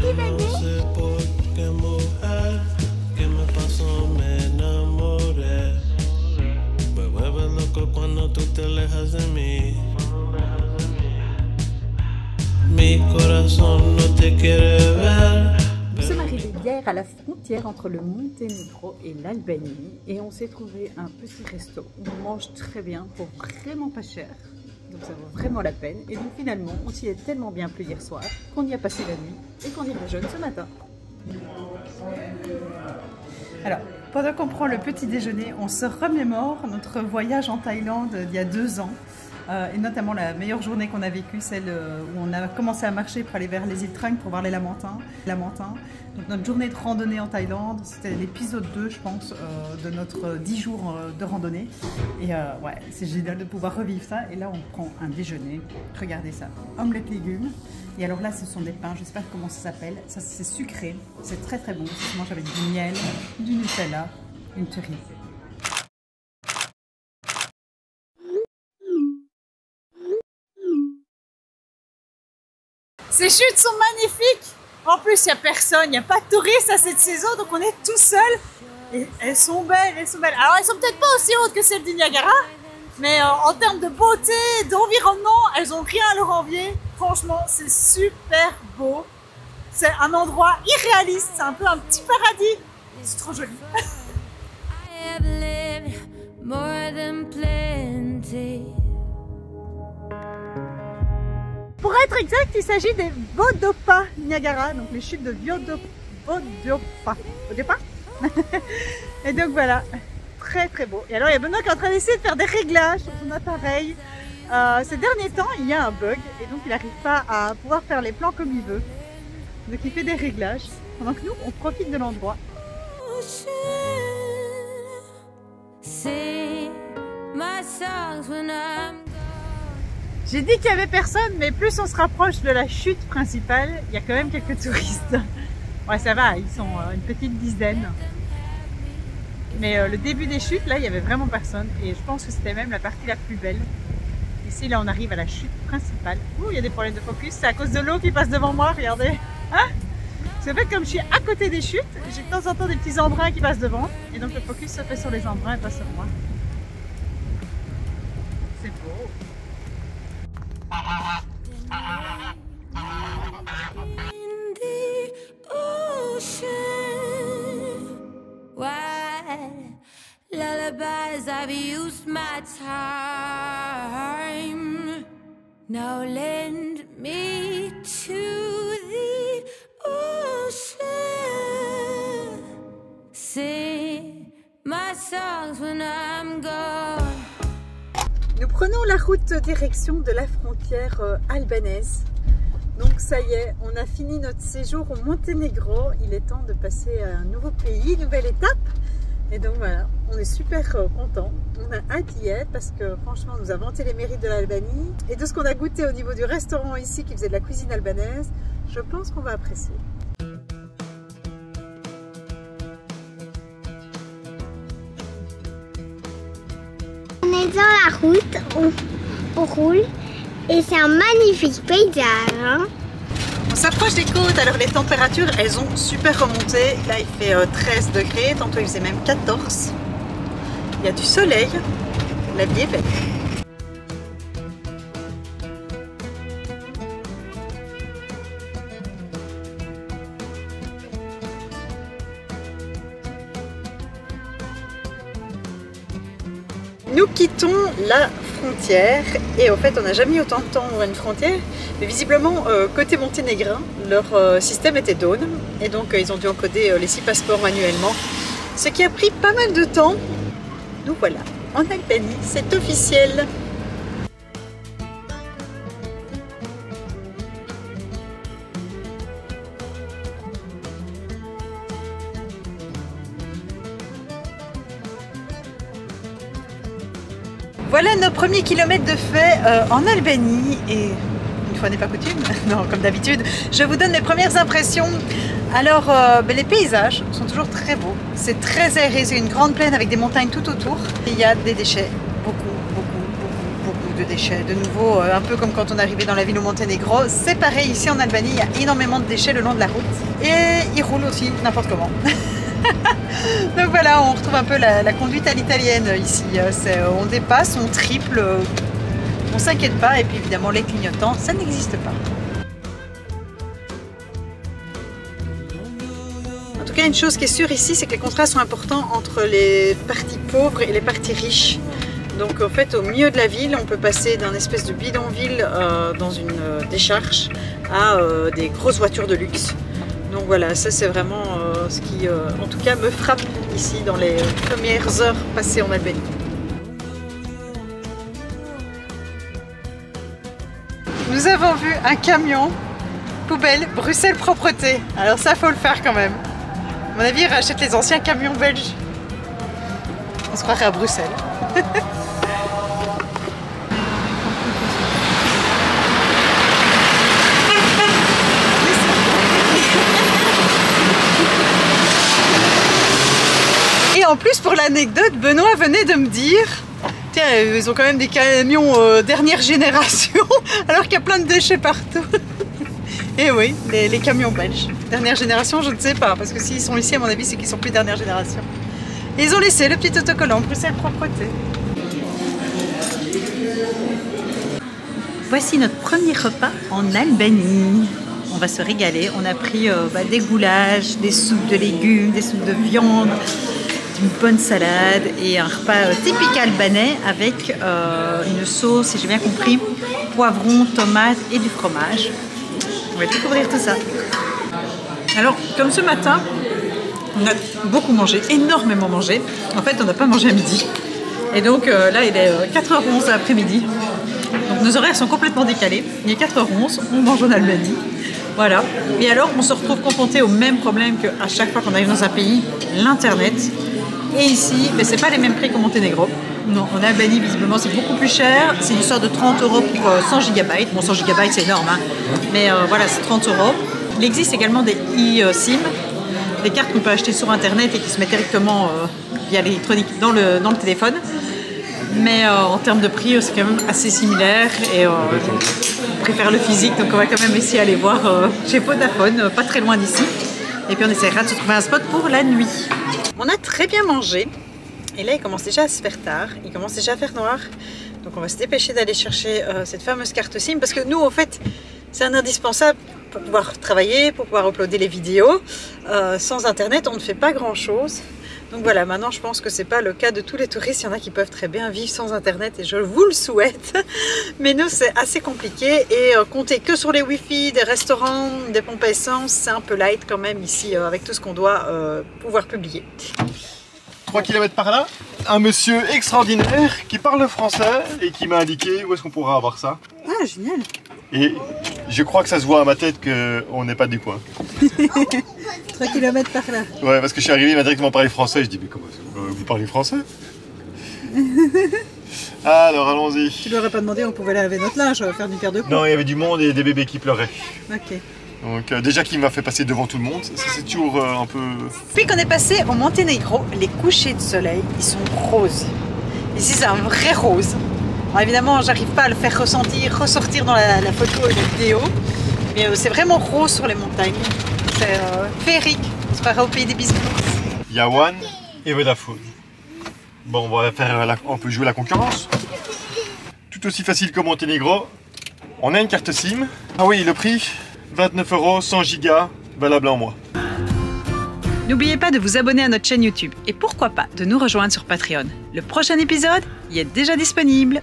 No sé por qué mujer que me pasó me enamoré. Me vuelve loco cuando tú te alejas de mí. Mi corazón no te quiere ver. Nous sommes arrivés hier à la frontière entre le Monténégro et l'Albanie et on s'est trouvé un petit resto où on mange très bien pour vraiment pas cher. Donc ça vaut vraiment la peine. Et donc finalement, on s'y est tellement bien plu hier soir qu'on y a passé la nuit et qu'on y déjeune ce matin. Alors, pendant qu'on prend le petit déjeuner, on se remémore notre voyage en Thaïlande d'il y a 2 ans. Et notamment la meilleure journée qu'on a vécue, celle où on a commencé à marcher pour aller vers les îles Trang pour voir les Lamentins. Donc notre journée de randonnée en Thaïlande, c'était l'épisode 2 je pense de notre 10 jours de randonnée. Et ouais, c'est génial de pouvoir revivre ça. Et là on prend un déjeuner, regardez ça, omelette légumes. Et alors là ce sont des pains, je ne sais pas comment ça s'appelle, ça c'est sucré, c'est très très bon, ça se mange avec du miel, du Nutella, une cerise. Ces chutes sont magnifiques. En plus, il n'y a personne, il n'y a pas de touristes à cette saison, donc on est tout seul. Et elles sont belles, elles sont belles. Alors, elles sont peut-être pas aussi hautes que celles du Niagara, mais en termes de beauté, d'environnement, elles n'ont rien à leur envier. Franchement, c'est super beau. C'est un endroit irréaliste, c'est un peu un petit paradis. C'est trop joli. Pour être exact, il s'agit des Vodopa Niagara, donc les chutes de Vodopa. Et donc voilà, très très beau. Et alors il y a Benoît qui est en train d'essayer de faire des réglages sur son appareil. Ces derniers temps, il y a un bug et donc il n'arrive pas à pouvoir faire les plans comme il veut. Donc il fait des réglages, pendant que nous, on profite de l'endroit. J'ai dit qu'il n'y avait personne, mais plus on se rapproche de la chute principale, il y a quand même quelques touristes. Ouais, ça va, ils sont une petite dizaine. Mais le début des chutes, là, il n'y avait vraiment personne. Et je pense que c'était même la partie la plus belle. Ici, là, on arrive à la chute principale. Ouh, il y a des problèmes de focus. C'est à cause de l'eau qui passe devant moi, regardez. Hein? C'est fait comme je suis à côté des chutes, j'ai de temps en temps des petits embruns qui passent devant. Et donc le focus se fait sur les embruns et pas sur moi. C'est beau. Lullabies, I've used my time. Now lend me to the ocean. Sing my songs when I'm gone. Nous prenons la route direction de la frontière albanaise. Donc ça y est, on a fini notre séjour au Monténégro. Il est temps de passer à un nouveau pays, nouvelle étape. Et donc voilà, on est super contents. On a hâte d'y être parce que franchement, on nous a vanté les mérites de l'Albanie. Et de ce qu'on a goûté au niveau du restaurant ici qui faisait de la cuisine albanaise, je pense qu'on va apprécier. On est dans la route, on roule et c'est un magnifique paysage. Hein. On s'approche des côtes, alors les températures elles ont super remonté. Là il fait 13 degrés, tantôt il faisait même 14. Il y a du soleil, la vie est belle. Nous quittons la frontière et en fait on n'a jamais eu autant de temps à une frontière, mais visiblement côté monténégrin leur système était down et donc ils ont dû encoder les 6 passeports manuellement, ce qui a pris pas mal de temps. Nous voilà en Albanie, c'est officiel. Voilà nos premiers kilomètres de fait en Albanie et une fois n'est pas coutume, non comme d'habitude, je vous donne mes premières impressions. Alors les paysages sont toujours très beaux, c'est très aéré, c'est une grande plaine avec des montagnes tout autour. Il y a des déchets, beaucoup. beaucoup de déchets. De nouveau, un peu comme quand on arrivait dans la ville au Monténégro, c'est pareil ici en Albanie, il y a énormément de déchets le long de la route. Et ils roulent aussi n'importe comment. Donc voilà, on retrouve un peu la conduite à l'italienne ici. On dépasse, on triple, on s'inquiète pas. Et puis évidemment, les clignotants, ça n'existe pas. En tout cas, une chose qui est sûre ici, c'est que les contrastes sont importants entre les parties pauvres et les parties riches. Donc en fait, au milieu de la ville, on peut passer d'un espèce de bidonville dans une décharge à des grosses voitures de luxe. Donc voilà, ça c'est vraiment ce qui, en tout cas, me frappe ici dans les premières heures passées en Albanie. Nous avons vu un camion poubelle Bruxelles Propreté. Alors ça, faut le faire quand même. À mon avis, ils rachètent les anciens camions belges. On se croirait à Bruxelles. Et en plus, pour l'anecdote, Benoît venait de me dire, tiens, ils ont quand même des camions dernière génération, alors qu'il y a plein de déchets partout. Et oui, les camions belges. Dernière génération, je ne sais pas, parce que s'ils sont ici, à mon avis, c'est qu'ils sont plus dernière génération. Et ils ont laissé le petit autocollant Bruxelles Propreté. Voici notre premier repas en Albanie. On va se régaler. On a pris des goulash, des soupes de légumes, des soupes de viande, une bonne salade et un repas typique albanais avec une sauce, si j'ai bien compris, poivron, tomate et du fromage. On va découvrir tout ça. Alors, comme ce matin, on a beaucoup mangé, énormément mangé. En fait, on n'a pas mangé à midi. Et donc là, il est 4h11 l'après-midi. Donc nos horaires sont complètement décalés. Il est 4h11, on mange en Albanie. Voilà. Et alors, on se retrouve confronté au même problème qu'à chaque fois qu'on arrive dans un pays, l'Internet. Et ici, mais c'est pas les mêmes prix qu'au Monténégro. Non, en Albanie, visiblement, c'est beaucoup plus cher. C'est une sorte de 30 € pour 100 GB. Bon, 100 GB, c'est énorme, hein. Mais voilà, c'est 30 €. Il existe également des e-SIM, des cartes qu'on peut acheter sur Internet et qui se mettent directement via l'électronique dans le téléphone. Mais en termes de prix, c'est quand même assez similaire. Et on préfère le physique, donc on va quand même essayer d'aller voir chez Vodafone, pas très loin d'ici. Et puis on essaiera de se trouver un spot pour la nuit. On a très bien mangé. Et là, il commence déjà à se faire tard, il commence déjà à faire noir. Donc on va se dépêcher d'aller chercher cette fameuse carte SIM parce que nous, en fait, c'est un indispensable pour pouvoir travailler, pour pouvoir uploader les vidéos. Sans Internet, on ne fait pas grand-chose. Donc voilà, maintenant je pense que c'est pas le cas de tous les touristes. Il y en a qui peuvent très bien vivre sans Internet et je vous le souhaite. Mais nous, c'est assez compliqué et compter que sur les Wi-Fi, des restaurants, des pompes à essence, c'est un peu light quand même ici avec tout ce qu'on doit pouvoir publier. 3 km par là, un monsieur extraordinaire qui parle français et qui m'a indiqué où est-ce qu'on pourra avoir ça. Ah, génial! Et je crois que ça se voit à ma tête qu'on n'est pas du coin. 3 km par là. Ouais, parce que je suis arrivé, il m'a directement parlé français. Je dis, mais comment vous parlez français? Alors, allons-y. Tu lui aurais pas demandé, on pouvait laver notre linge, faire une paire de coups. Non, il y avait du monde et des bébés qui pleuraient. Ok. Donc déjà qu'il m'a fait passer devant tout le monde, c'est toujours un peu... Depuis qu'on est passé au Monténégro, les couchers de soleil, ils sont roses. Ici, c'est un vrai rose. Alors, évidemment, j'arrive pas à le faire ressortir dans la photo et la vidéo. Mais c'est vraiment rose sur les montagnes. C'est féerique. On se croirait au pays des biscuits. Yawan et Vodafone. Bon, on peut jouer la concurrence. Tout aussi facile que Monténégro. On a une carte SIM. Ah oui, le prix 29 €, 100 Go, valable un mois. N'oubliez pas de vous abonner à notre chaîne YouTube et pourquoi pas de nous rejoindre sur Patreon. Le prochain épisode y est déjà disponible.